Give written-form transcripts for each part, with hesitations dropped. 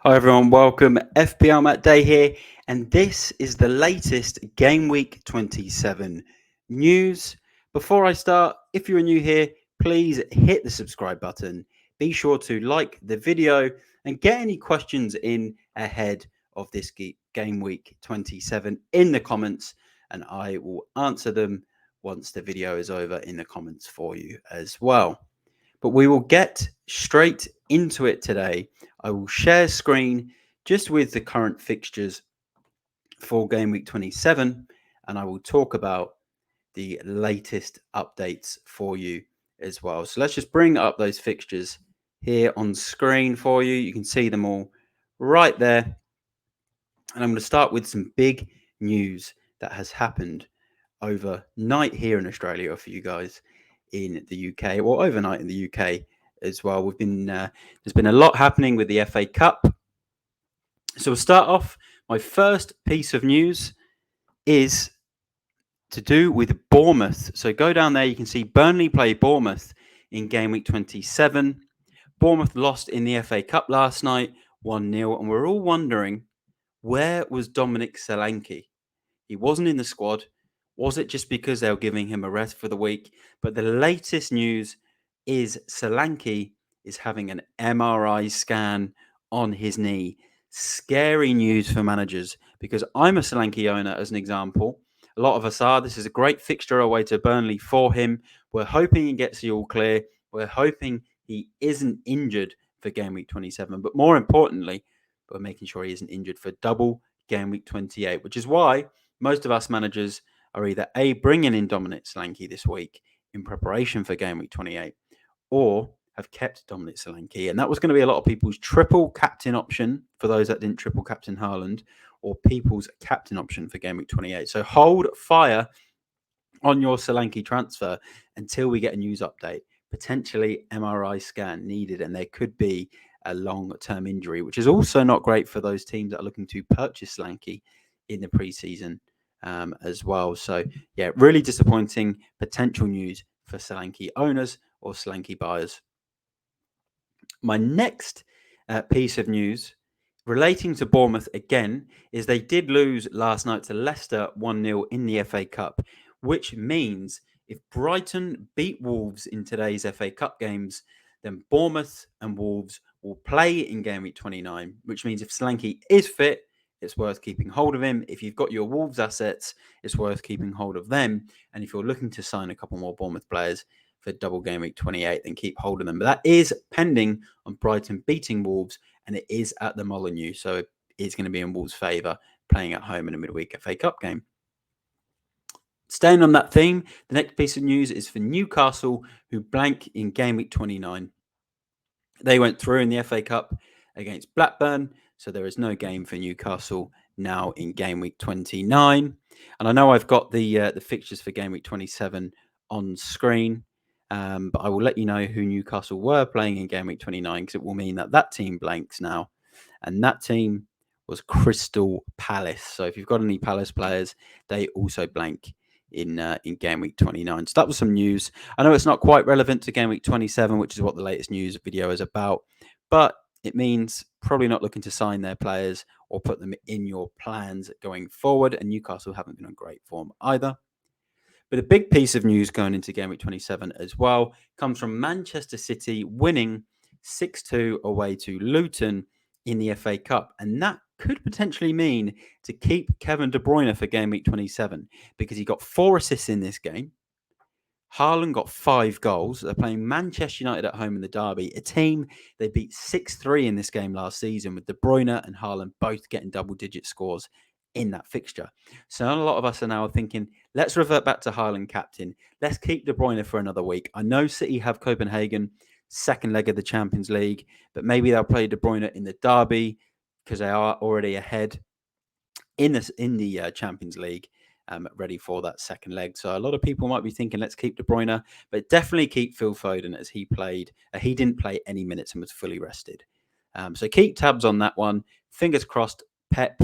Hi everyone, welcome. FPLMattDay here, and this is the latest Game Week 27 news. Before I start, if you're new here, please hit the subscribe button. Be sure to like the video and get any questions in ahead of this Game Week 27 in the comments, and I will answer them once the video is over in the comments for you as well. But we will get straight into it today. I will share screen just with the current fixtures for Game Week 27, and I will talk about the latest updates for you as well. So let's just bring up those fixtures here on screen for you. You can see them all right there. And I'm going to start with some big news that has happened overnight here in Australia, for you guys in the UK, or overnight in the UK as well. There's been a lot happening with the FA Cup. So we'll start off. My first piece of news is to do with Bournemouth. So go down there, you can see Burnley play Bournemouth in Game Week 27. Bournemouth lost in the FA Cup last night, 1-0, and we're all wondering, where was Dominic Solanke? He wasn't in the squad. Was it just because they were giving him a rest for the week? But the latest news is Solanke is having an MRI scan on his knee. Scary news for managers, because I'm a Solanke owner, as an example. A lot of us are. This is a great fixture away to Burnley for him. We're hoping he gets the all clear. We're hoping he isn't injured for Game Week 27. But more importantly, we're making sure he isn't injured for double Game Week 28, which is why most of us managers are either bringing in Dominic Solanke this week in preparation for Game Week 28, or have kept Dominic Solanke. And that was going to be a lot of people's triple captain option for those that didn't triple captain Haaland, or people's captain option for Game Week 28. So hold fire on your Solanke transfer until we get a news update. Potentially MRI scan needed, and there could be a long-term injury, which is also not great for those teams that are looking to purchase Solanke in the preseason as well. So, yeah, really disappointing potential news for Solanke owners or Solanke buyers. My next piece of news relating to Bournemouth again is they did lose last night to Leicester 1-0 in the FA Cup, which means if Brighton beat Wolves in today's FA Cup games, then Bournemouth and Wolves will play in Game Week 29, which means if Solanke is fit, it's worth keeping hold of him. If you've got your Wolves assets, it's worth keeping hold of them. And if you're looking to sign a couple more Bournemouth players for double Game Week 28, then keep hold of them. But that is pending on Brighton beating Wolves, and it is at the Molineux, so it is going to be in Wolves' favour playing at home in a midweek FA Cup game. Staying on that theme, the next piece of news is for Newcastle, who blank in Game Week 29. They went through in the FA Cup against Blackburn, so there is no game for Newcastle now in Game Week 29. And I know I've got the fixtures for Game Week 27 on screen, but I will let you know who Newcastle were playing in Game Week 29, because it will mean that team blanks now. And that team was Crystal Palace. So if you've got any Palace players, they also blank in Game Week 29. So that was some news. I know it's not quite relevant to Game Week 27, which is what the latest news video is about, but it means probably not looking to sign their players or put them in your plans going forward. And Newcastle haven't been on great form either. But a big piece of news going into Game Week 27 as well comes from Manchester City winning 6-2 away to Luton in the FA Cup. And that could potentially mean to keep Kevin De Bruyne for Game Week 27, because he got 4 assists in this game. Haaland got 5 goals. They're playing Manchester United at home in the derby, a team they beat 6-3 in this game last season, with De Bruyne and Haaland both getting double-digit scores in that fixture. So a lot of us are now thinking, let's revert back to Haaland captain. Let's keep De Bruyne for another week. I know City have Copenhagen, second leg of the Champions League, but maybe they'll play De Bruyne in the derby because they are already ahead in the Champions League, ready for that second leg. So a lot of people might be thinking, let's keep De Bruyne, but definitely keep Phil Foden, as he played. He didn't play any minutes and was fully rested. So keep tabs on that one. Fingers crossed, Pep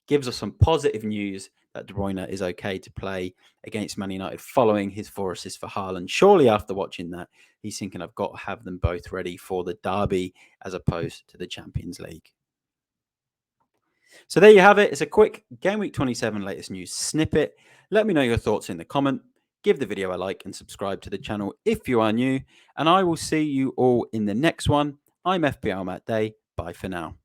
gives us some positive news that De Bruyne is okay to play against Man United following his 4 assists for Haaland. Surely after watching that, he's thinking, I've got to have them both ready for the derby as opposed to the Champions League. So there you have it. It's a quick Game Week 27 latest news snippet. Let me know your thoughts in the comment. Give the video a like and subscribe to the channel if you are new. And I will see you all in the next one. I'm FPLMattDay. Bye for now.